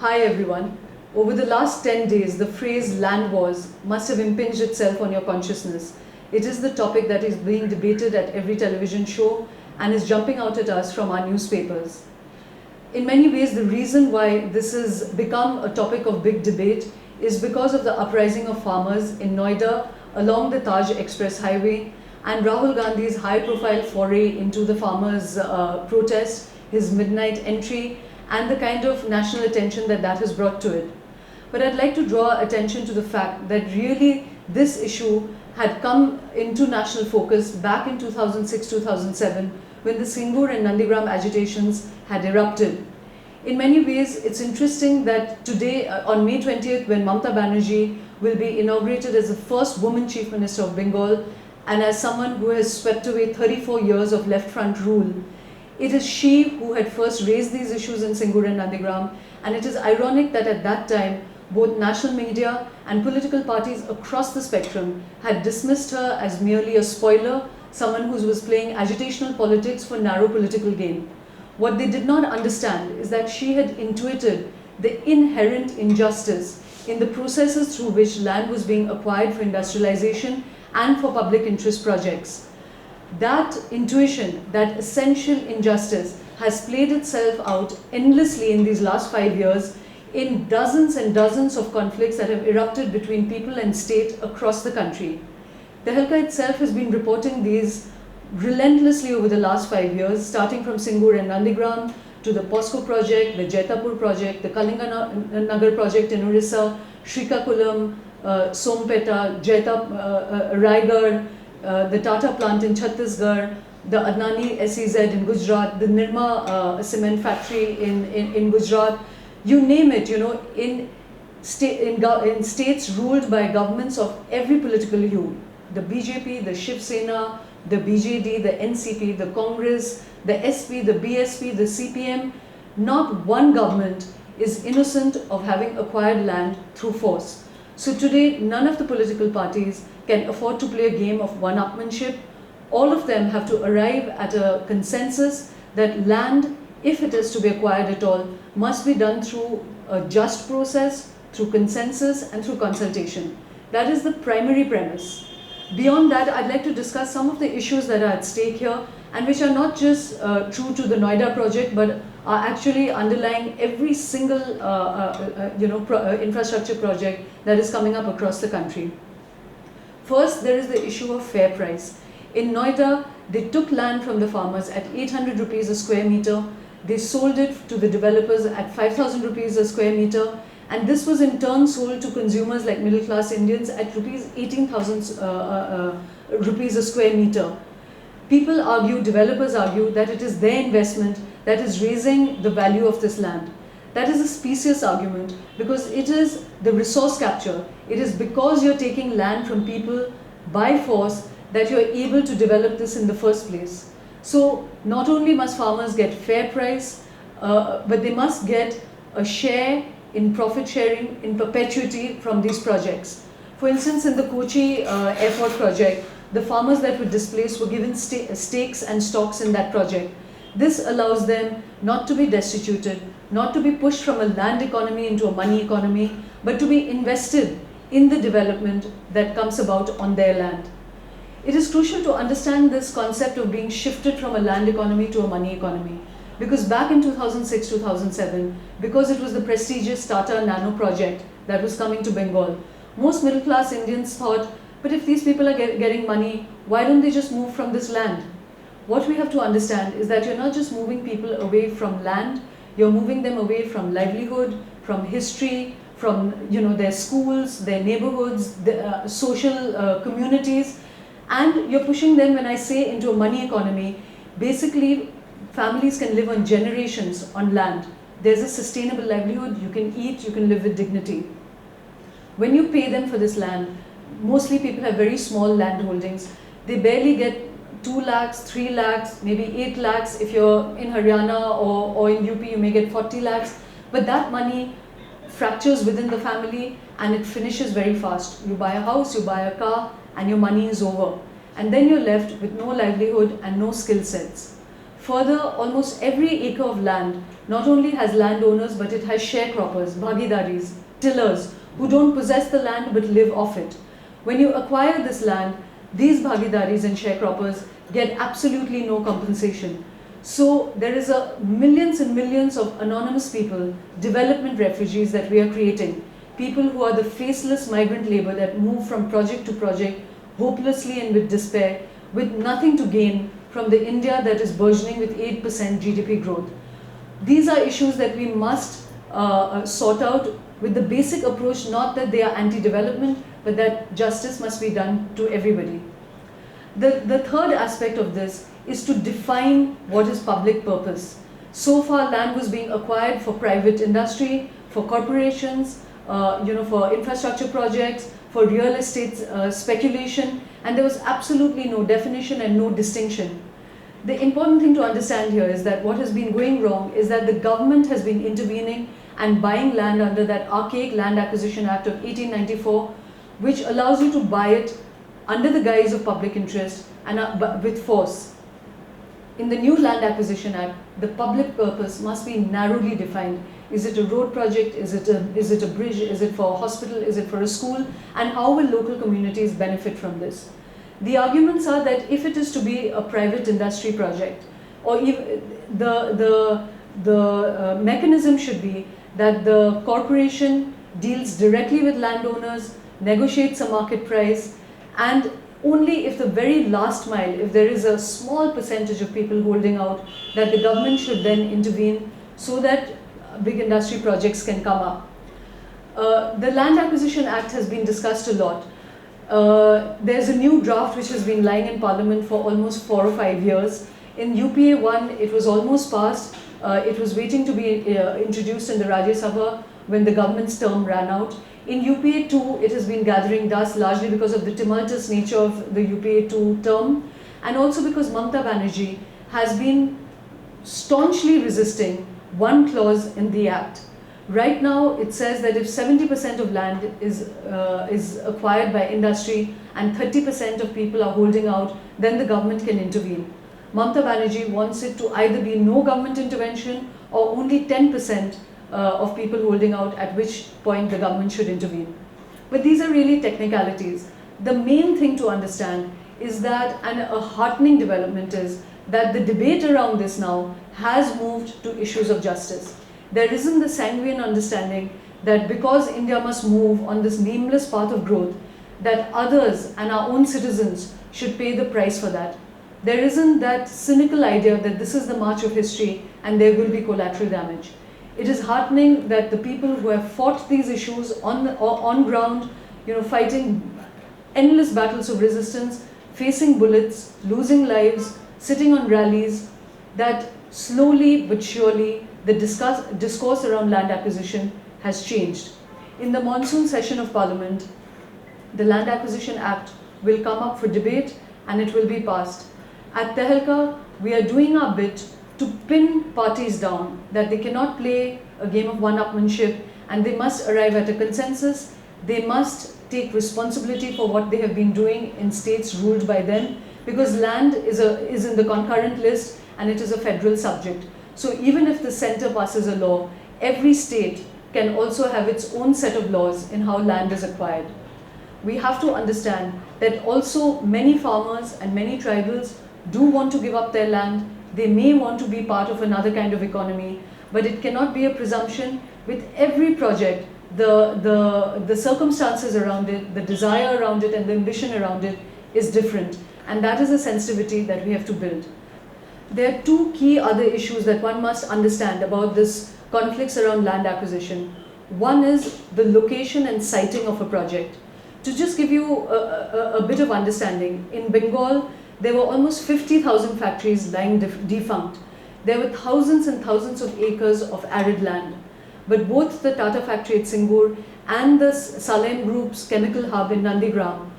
Hi everyone. Over the last 10 days, the phrase land wars must have impinged itself on your consciousness. It is the topic that is being debated at every television show and is jumping out at us from our newspapers. In many ways, the reason why this has become a topic of big debate is because of the uprising of farmers in Noida along the Taj Express Highway and Rahul Gandhi's high-profile foray into the farmers' protest, his midnight entry, and the kind of national attention that has brought to it. But I'd like to draw attention to the fact that really this issue had come into national focus back in 2006-2007 when the Singur and Nandigram agitations had erupted. In many ways, it's interesting that today, on May 20th, when Mamata Banerjee will be inaugurated as the first woman Chief Minister of Bengal and as someone who has swept away 34 years of left-front rule, it is she who had first raised these issues in Singur and Nandigram, and it is ironic that at that time, both national media and political parties across the spectrum had dismissed her as merely a spoiler, someone who was playing agitational politics for narrow political gain. What they did not understand is that she had intuited the inherent injustice in the processes through which land was being acquired for industrialization and for public interest projects. That intuition, that essential injustice, has played itself out endlessly in these last 5 years in dozens and dozens of conflicts that have erupted between people and state across the country. The Tehelka itself has been reporting these relentlessly over the last 5 years, starting from Singur and Nandigram to the POSCO project, the Jaitapur project, the Kalinga Nagar project in Orissa, Srikakulam, Sompeta, Raigarh, the Tata plant in Chhattisgarh, the Adnani SEZ in Gujarat, the Nirma cement factory in Gujarat, you name it, in states ruled by governments of every political hue. The BJP, the Shiv Sena, the BJD, the NCP, the Congress, the SP, the BSP, the CPM, not one government is innocent of having acquired land through force. So today, none of the political parties can afford to play a game of one-upmanship. All of them have to arrive at a consensus that land, if it is to be acquired at all, must be done through a just process, through consensus and through consultation. That is the primary premise. Beyond that, I'd like to discuss some of the issues that are at stake here and which are not just true to the Noida project, but are actually underlying every single infrastructure project that is coming up across the country. First, there is the issue of fair price. In Noida, they took land from the farmers at 800 rupees a square meter. They sold it to the developers at 5,000 rupees a square meter. And this was in turn sold to consumers like middle-class Indians at rupees 18,000 rupees a square meter. People argue, developers argue, that it is their investment that is raising the value of this land. That is a specious argument because it is the resource capture. It is because you're taking land from people by force that you're able to develop this in the first place. So not only must farmers get fair price, but they must get a share in profit sharing in perpetuity from these projects. For instance, in the Kochi airport project, the farmers that were displaced were given stakes and stocks in that project. This allows them not to be destituted, not to be pushed from a land economy into a money economy, but to be invested in the development that comes about on their land. It is crucial to understand this concept of being shifted from a land economy to a money economy. Because back in 2006-2007, because it was the prestigious Tata Nano project that was coming to Bengal, most middle-class Indians thought, but if these people are getting money, why don't they just move from this land? What we have to understand is that you're not just moving people away from land, you're moving them away from livelihood, from history, from their schools, their neighborhoods, the, social communities, and you're pushing them, when I say, into a money economy. Basically, families can live on generations on land. There's a sustainable livelihood, you can eat, you can live with dignity. When you pay them for this land, mostly people have very small land holdings. They barely get 2 lakhs, 3 lakhs, maybe 8 lakhs. If you're in Haryana or in UP, you may get 40 lakhs. But that money fractures within the family and it finishes very fast. You buy a house, you buy a car, and your money is over. And then you're left with no livelihood and no skill sets. Further, almost every acre of land not only has landowners, but it has sharecroppers, bhagidaris, tillers, who don't possess the land but live off it. When you acquire this land, these bhagidaris and sharecroppers get absolutely no compensation. So there is millions and millions of anonymous people, development refugees that we are creating. People who are the faceless migrant labor that move from project to project, hopelessly and with despair, with nothing to gain from the India that is burgeoning with 8% GDP growth. These are issues that we must sort out with the basic approach, not that they are anti-development, but that justice must be done to everybody. The third aspect of this is to define what is public purpose. So far, land was being acquired for private industry, for corporations, for infrastructure projects, for real estate speculation, and there was absolutely no definition and no distinction. The important thing to understand here is that what has been going wrong is that the government has been intervening and buying land under that archaic Land Acquisition Act of 1894, which allows you to buy it under the guise of public interest and with force. In the new Land Acquisition Act, the public purpose must be narrowly defined. Is it a road project? Is it a bridge? Is it for a hospital? Is it for a school? And how will local communities benefit from this? The arguments are that if it is to be a private industry project, or even the mechanism should be that the corporation deals directly with landowners, negotiates a market price, and only if the very last mile, if there is a small percentage of people holding out, that the government should then intervene so that big industry projects can come up. The Land Acquisition Act has been discussed a lot. There's a new draft which has been lying in Parliament for almost 4 or 5 years. In UPA 1, it was almost passed. It was waiting to be introduced in the Rajya Sabha when the government's term ran out. In UPA 2, it has been gathering dust largely because of the tumultuous nature of the UPA 2 term, and also because Mamata Banerjee has been staunchly resisting one clause in the Act. Right now, it says that if 70% of land is acquired by industry and 30% of people are holding out, then the government can intervene. Mamata Banerjee wants it to either be no government intervention or only 10% of people holding out, at which point the government should intervene. But these are really technicalities. The main thing to understand is that, and a heartening development is, that the debate around this now has moved to issues of justice. There isn't the sanguine understanding that because India must move on this nameless path of growth, that others and our own citizens should pay the price for that. There isn't that cynical idea that this is the march of history and there will be collateral damage. It is heartening that the people who have fought these issues on ground, fighting endless battles of resistance, facing bullets, losing lives, sitting on rallies, that slowly but surely the discourse around land acquisition has changed. In the monsoon session of Parliament, the Land Acquisition Act will come up for debate and it will be passed. At Tehelka, we are doing our bit to pin parties down, that they cannot play a game of one-upmanship and they must arrive at a consensus. They must take responsibility for what they have been doing in states ruled by them, because land is in the concurrent list and it is a federal subject. So even if the center passes a law, every state can also have its own set of laws in how land is acquired. We have to understand that also many farmers and many tribals do want to give up their land. They may want to be part of another kind of economy, but it cannot be a presumption. With every project, the circumstances around it, the desire around it, and the ambition around it is different. And that is a sensitivity that we have to build. There are two key other issues that one must understand about this conflicts around land acquisition. One is the location and siting of a project. To just give you a bit of understanding, in Bengal, there were almost 50,000 factories lying defunct. There were thousands and thousands of acres of arid land. But both the Tata factory at Singur and the Salem Group's chemical hub in Nandigram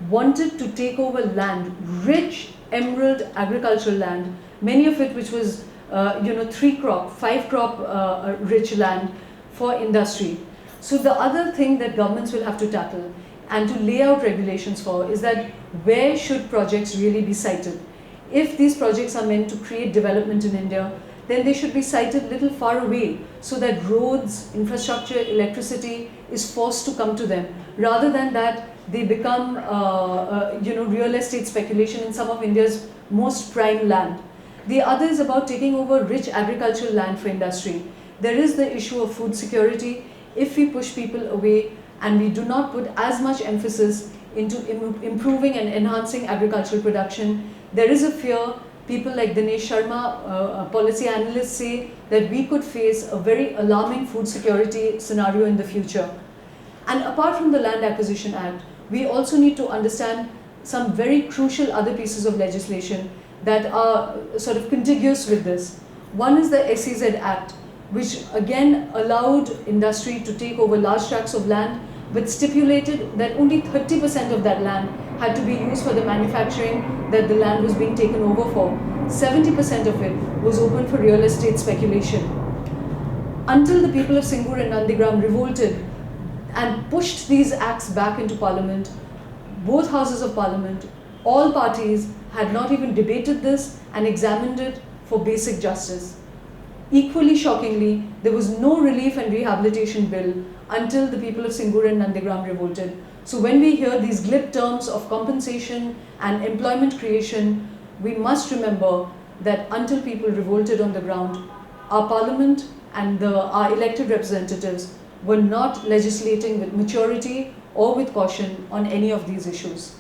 wanted to take over land, rich emerald agricultural land, many of it which was 3-crop, 5-crop rich land for industry. So the other thing that governments will have to tackle and to lay out regulations for is that where should projects really be sited? if these projects are meant to create development in India, then they should be sited a little far away so that roads, infrastructure, electricity is forced to come to them, rather than that they become real estate speculation in some of India's most prime land. The other is about taking over rich agricultural land for industry. There is the issue of food security. If we push people away and we do not put as much emphasis into improving and enhancing agricultural production, there is a fear. People like Dinesh Sharma, policy analysts, say that we could face a very alarming food security scenario in the future. And apart from the Land Acquisition Act, we also need to understand some very crucial other pieces of legislation that are sort of contiguous with this. One is the SEZ Act, which again allowed industry to take over large tracts of land, but stipulated that only 30% of that land had to be used for the manufacturing that the land was being taken over for. 70% of it was open for real estate speculation. Until the people of Singur and Nandigram revolted and pushed these acts back into Parliament, both houses of Parliament, all parties had not even debated this and examined it for basic justice. Equally shockingly, there was no relief and rehabilitation bill until the people of Singur and Nandigram revolted. So when we hear these glib terms of compensation and employment creation, we must remember that until people revolted on the ground, our Parliament and our elected representatives were not legislating with maturity or with caution on any of these issues.